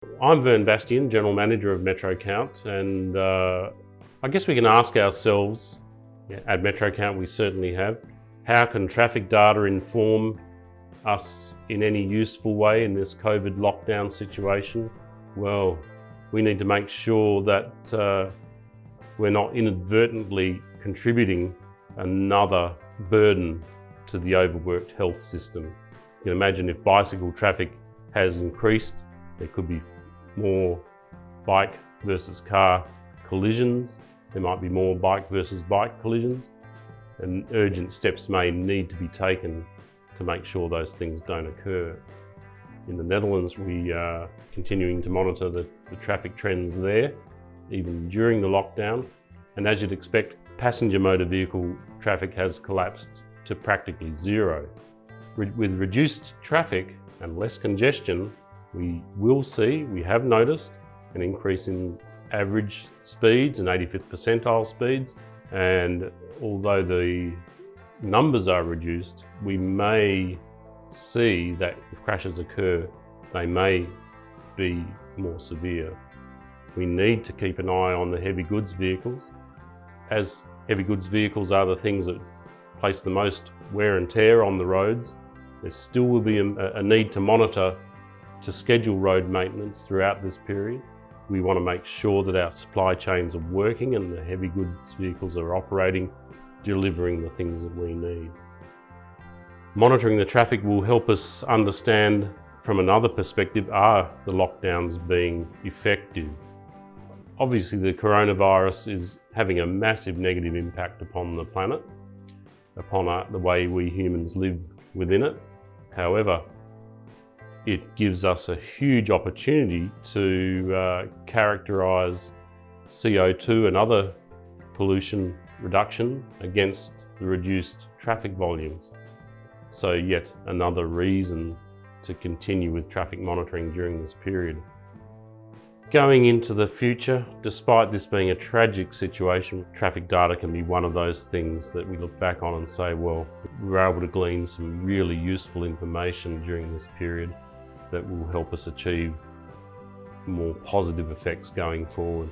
I'm Vern Bastian, General Manager of MetroCount, and I guess we can ask ourselves, at MetroCount we certainly have, how can traffic data inform us in any useful way in this COVID lockdown situation? Well, we need to make sure that we're not inadvertently contributing another burden to the overworked health system. You can imagine if bicycle traffic has increased, there could be more bike versus car collisions. There might be more bike versus bike collisions, and urgent steps may need to be taken to make sure those things don't occur. In the Netherlands, we are continuing to monitor the traffic trends there, even during the lockdown. And as you'd expect, passenger motor vehicle traffic has collapsed to practically zero. With reduced traffic and less congestion, we have noticed an increase in average speeds and 85th percentile speeds. And although the numbers are reduced, we may see that if crashes occur, they may be more severe. We need to keep an eye on the heavy goods vehicles, as heavy goods vehicles are the things that place the most wear and tear on the roads. There still will be a need to monitor, to schedule road maintenance throughout this period. We want to make sure that our supply chains are working and the heavy goods vehicles are operating, delivering the things that we need. Monitoring the traffic will help us understand from another perspective, are the lockdowns being effective? Obviously, the coronavirus is having a massive negative impact upon the planet, upon the way we humans live within it. However, it gives us a huge opportunity to characterise CO2 and other pollution reduction against the reduced traffic volumes. So yet another reason to continue with traffic monitoring during this period. Going into the future, despite this being a tragic situation, traffic data can be one of those things that we look back on and say, well, we were able to glean some really useful information during this period that will help us achieve more positive effects going forward.